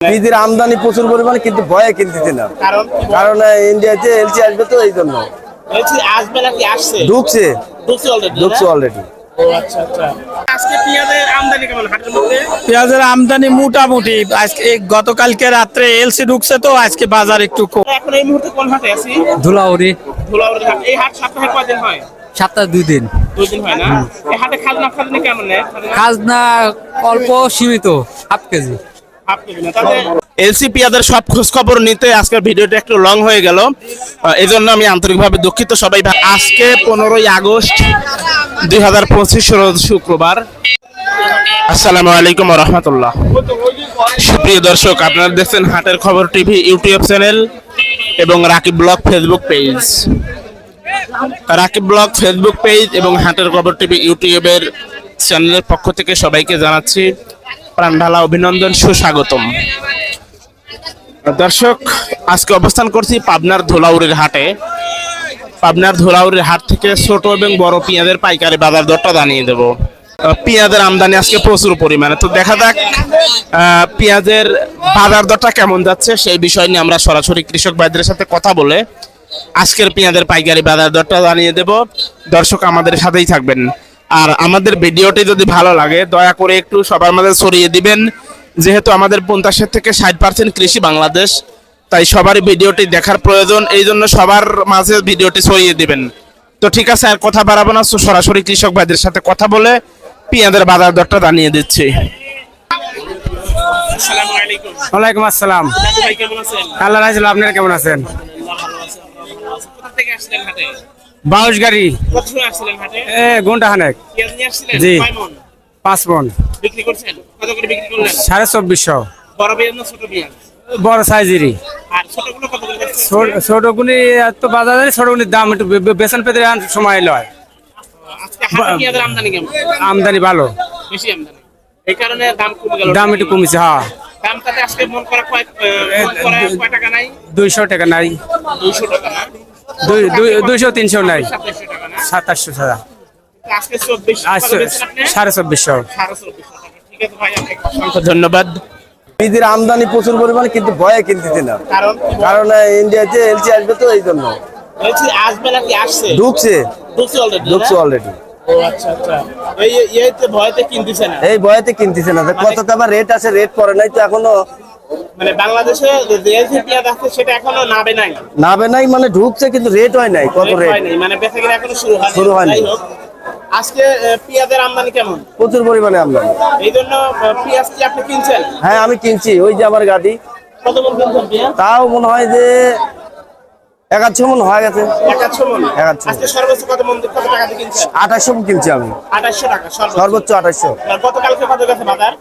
পেঁয়াজের আমদানি প্রচুর পরিমাণে, কিন্তু ভয়ে কিনতেছে না। কারণ ইন্ডিয়াতে এলসি আসবে, তো এই জন্য আসবে নাকি আসছে? ঢুকছে ঢুকছে অলরেডি। আজকে পেঁয়াজের আমদানি কেমন হাটের মধ্যে? পেঁয়াজের আমদানি মোটামুটি আজকে গতকালকে রাত্রে এলসি ঢুকছে, তো আজকে বাজার একটু কম। এখন এই মুহূর্তে কোন হাটে আছি? ধুলাউড়ি। ধুলাউড়ি হাট। এই হাট সপ্তাহে কয়দিন হয়? সপ্তাহে 2 দিন। 2 দিন হয় না? এই হাটে খাজনা কেমন নেয়? খাজনা অল্প সীমিত, হাফ কেজি। এলসি পেঁয়াজের সব খোঁজ খবর নিতে আজকের ভিডিওটা একটু লং হয়ে গেল, এই জন্য আমি আন্তরিকভাবে দুঃখিত সবাই। আজকে 15ই আগস্ট 2025 রোজ শুক্রবার। আসসালামু আলাইকুম ওয়া রাহমাতুল্লাহ। সুপ্রিয় দর্শক, আপনারা দেখছেন হাটের খবর টিভি ইউটিউব চ্যানেল এবং Rakib blog Facebook page. Rakib blog Facebook page এবং হাটের খবর টিভি ইউটিউবের চ্যানেলের পক্ষ থেকে সবাইকে জানাচ্ছি প্রাণঢালা অভিনন্দন, সুস্বাগতম। দর্শক, আজকে অবস্থান করছি পাবনার ধুলাউড়ির হাটে। পাবনার ধুলাউড়ির হাট থেকে ছোট এবং বড় পেঁয়াজের পাইকারি বাজার দরটা জানিয়ে দেব। পেঁয়াজের আমদানি আজকে প্রচুর পরিমাণে, তো দেখা যাক পেঁয়াজের বাজার দরটা কেমন যাচ্ছে সেই বিষয় নিয়ে আমরা সরাসরি কৃষক ভাইদের সাথে কথা বলে আজকের পেঁয়াজের পাইকারি বাজার দরটা জানিয়ে দেব। দর্শক, আমাদের সাথেই থাকবেন। আর আমাদের ভিডিওটি যদি ভালো লাগে দয়া করে একটু সবার মাঝে ছড়িয়ে দিবেন, যেহেতু আমাদের 50 থেকে 60% কৃষি বাংলাদেশ, তাই সবারই ভিডিওটি দেখার প্রয়োজন, এই জন্য সবার মাঝে ভিডিওটি ছড়িয়ে দিবেন। তো ঠিক আছে, আর কথা বাড়াবো না, সরাসরি কৃষক ভাইদের সাথে কথা বলে পেঁয়াজের বাজার দরটা জানিয়ে দিচ্ছি। আসসালামু আলাইকুম। ওয়ালাইকুম আসসালাম। দাদু ভাই কেমন আছেন? আল্লাহ রাখছে, আপনারা কেমন আছেন? কোথা থেকে আসলেন হাটে? বাউশ গাড়ি। কত সময় আসলেন হাটে? ঘন্টা খানেক। পেঁয়াজ নিয়ে আসছিলেন? জি। কয় মণ? 5 মণ। বিক্রি করছেন? কত করে বিক্রি করলেন? 2450। বড় পেঁয়াজ না ছোট পেঁয়াজ? বড় সাইজেরই। আর ছোটগুলো কত করে যাচ্ছে? ছোটগুলি এত বাজারে, ছোটগুলির দাম একটু বেতন পেতে সময় লয়। আজকে হাটে পেঁয়াজের আমদানি কেমন? আমদানি ভালো, বেশি আমদানি, এই কারণে দাম কমে গেল। দাম একটু কমেছে। হ্যাঁ, দামটাতে আজকে মন করা কয় টাকা নাই? 200 টাকা নাই, 200 টাকা না? 200-300 নাই, 2700 টাকা না? 2700 টাকা। আজকে 2400 বেচেন আপনি? 2450। 2450 টাকা। ঠিক আছে ভাই, আপনাকে অসংখ্য ধন্যবাদ। পেঁয়াজের আমদানি প্রচুর পরিমাণে, কিন্তু ভয়ে কিনতেছে না। কারণ ইন্ডিয়াতে এলসি আসবে, তো এই জন্য বলছি আসবে নাকি আসছে? ঢুকছে অলরেডি। ও আচ্ছা আচ্ছা, এইতে ভয়তে কিনতেছে না? এই ভয়েতে কিনতেছে না। কত টাকা রেট আছে, রেট পড়ে নাই তো এখনো। মানে বাংলাদেশে যে এলসি পেঁয়াজ আছে সেটা এখনো নাবে নাই। নাবে নাই মানে ঢুকছে, কিন্তু রেট হয় নাই। কত রেট হয় নাই, মানে বেচাকেনা এখনো শুরু হয়নি। যাই হোক, আজকে পেঁয়াজের আমদানি কেমন? প্রচুর পরিমাণে আমদানি। এই জন্য পেঁয়াজ কি আপনি কিনছেন? হ্যাঁ, আমি কিনছি। ওই যে আমার গাড়ি। কত মণ কিনছেন পেঁয়াজ? তাও মনে হয় যে 1,000 মণ হয়ে গেছে। 1,000 মণ। 1,000 আজকে সর্বোচ্চ কত টাকা দিয়ে কিনছেন? 2800 কিনছি আমি। 2800 টাকা সর্বোচ্চ 2800। আর গতকালকে কত গেছে বাজার?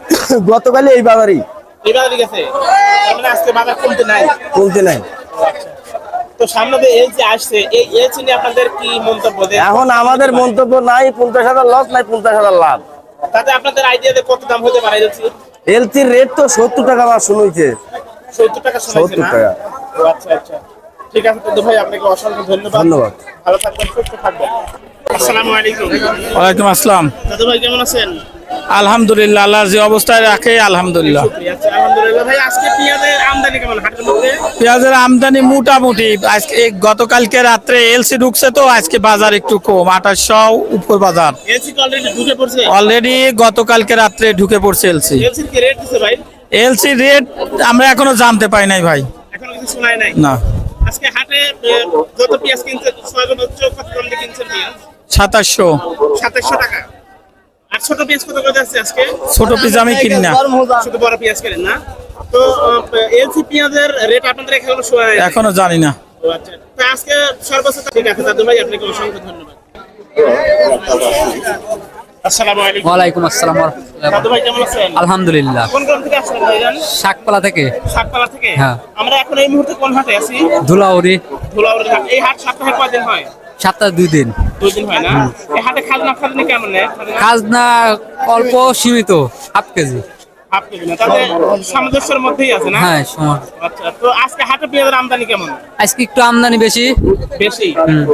গতকালে এই বাজারই এই বাজারে গেছে, তার মানে আজকে বাজার কমতে নাই। বলতে নাই। তো সামনে যে এলসি আসছে, এই এলসি নিয়ে আপনাদের কি মন্তব্য? এখন আমাদের মন্তব্য নাই 50,000 লস, নাই 50,000 লাভ। তাতে আপনাদের আইডিয়াতে কত দাম হতে পারে এলসি? এলসির রেট তো 70 টাকা আমার শুনেছে। 70 টাকা শোনাইছে 70 না? টাকা। ও আচ্ছা আচ্ছা, ঠিক আছে দাদু ভাই, আপনাকে অসংখ্য ধন্যবাদ। ভালো থাকবেন, সুস্থ থাকবেন। আসসালামু আলাইকুম। ওয়ালাইকুম আসসালাম। দাদু ভাই কেমন আছেন? আলহামদুলিল্লাহ, আল্লাহ যে অবস্থায় রাখে আলহামদুলিল্লাহ। আচ্ছা, আলহামদুলিল্লাহ। ভাই আজকে পেঁয়াজের আমদানি কেমন হাটের মধ্যে? পেঁয়াজের আমদানি মোটামুটি আজকে গতকালকে রাত্রে এলসি ঢুকছে, তো আজকে বাজার একটু কম, 2800 উপর বাজার। এলসি কি অলরেডি ঢুকে পড়ছে? অলরেডি গতকালকে রাত্রে ঢুকে পড়ছে এলসি। এলসির কি রেট দিছে ভাই? এলসি রেট আমরা এখনো জানতে পাই নাই ভাই। এখনো কিছু শোনায় নাই না। আজকে হাটে যত পেঁয়াজ কিনছেন সর্বোচ্চ কত দাম দিয়ে কিনছেন পেঁয়াজ? 2700। 2700 টাকা। আর ছোট পেঁয়াজ কত করে যাচ্ছে আজকে? ছোট পিস আমি কিনি না, শুধু বড় পেঁয়াজ কেনেন না? তো এলসি পেঁয়াজের রেট আপনাদের এখনো শোনা নাই? এখনো জানি না। ও আচ্ছা, তো আজকে সর্বোচ্চ। ঠিক আছে দাদু ভাই, আপনাকে অসংখ্য ধন্যবাদ। আসসালামু আলাইকুম। ওয়ালাইকুম আসসালাম। দাদু ভাই কেমন আছেন? আলহামদুলিল্লাহ। কোন গ্রাম থেকে আসলেন ভাইজান? শাকপালা থেকে। শাকপালা থেকে? হ্যাঁ। আমরা এখন এই মুহূর্তে কোন হাটে আছি? ধুলাউড়ি। ধুলাউড়ি হাট। এই হাট সপ্তাহে কয়দিন হয়? সপ্তাহে 2 দিন। 2 দিন হয় না? এই হাটে খাজনা কেমন নেয়? খাজনা অল্প সীমিত, হাফ কেজি। হাফ কেজি না, তাহলে সামঞ্জস্যের মধ্যেই আছে না? হ্যাঁ, সময়। আচ্ছা, তো আজকে হাটে পেঁয়াজের আমদানি কেমন? আজকে একটু আমদানি বেশি। বেশি?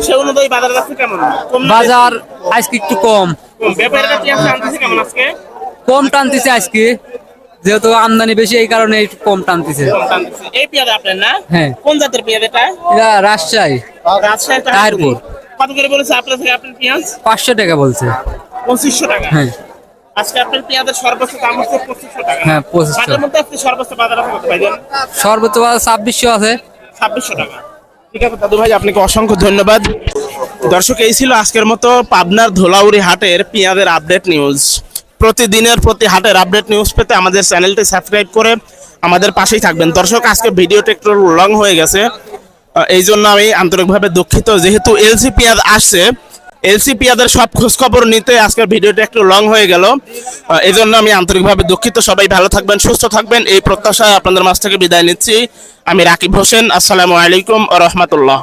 সে অনুযায়ী বাজার যাচ্ছে কেমন? কম না বাজার বেশি? আজকে একটু কম। কম। ব্যাপারীরা পেঁয়াজ আনতেছে কেমন আজকে? কম টানতেছে আজকে, যেহেতু আমদানি বেশি এই কারণে একটু কম টানতেছে। এই পেঁয়াজ আপনার না? হ্যাঁ। কোন জাতের পেঁয়াজ এটা? এটা রাজশাহী রাজশাহী তাহিরপুর। কত করে বলেছে আপনার থেকে আপনার পেঁয়াজ? 500 টাকা বলছে। 2500 টাকা। হ্যাঁ আজকে আপনার পেঁয়াজের সর্বোচ্চ দাম হচ্ছে 2500 টাকা। হ্যাঁ 2500। মাঝে মধ্যে আজকে সর্বোচ্চ বাজার আছে কত ভাইজান? সর্বোচ্চ বাজার 2600 আছে। 2600 টাকা। ঠিক আছে দাদু ভাই, আপনাকে অসংখ্য ধন্যবাদ। দর্শক, এই ছিল আজকের মতো পাবনার ধোলাউড়ি হাটের পেঁয়াজের আপডেট নিউজ। প্রতিদিনের প্রতি হাটের আপডেট নিউজ পেতে আমাদের চ্যানেলটি সাবস্ক্রাইব করে আমাদের পাশেই থাকবেন। দর্শক, আজকে ভিডিওটা একটু লং হয়ে গেছে, এই জন্য আমি আন্তরিকভাবে দুঃখিত। যেহেতু এলসি পেঁয়াজ আসছে, এলসি পেঁয়াজের সব খোঁজখবর নিতে আজকের ভিডিওটা একটু লং হয়ে গেল, এই জন্য আমি আন্তরিকভাবে দুঃখিত। সবাই ভালো থাকবেন, সুস্থ থাকবেন, এই প্রত্যাশায় আপনাদের মাঝ থেকে বিদায় নিচ্ছি। আমি রাকিব হোসেন। আসসালামু আলাইকুম ওয়া রাহমাতুল্লাহ।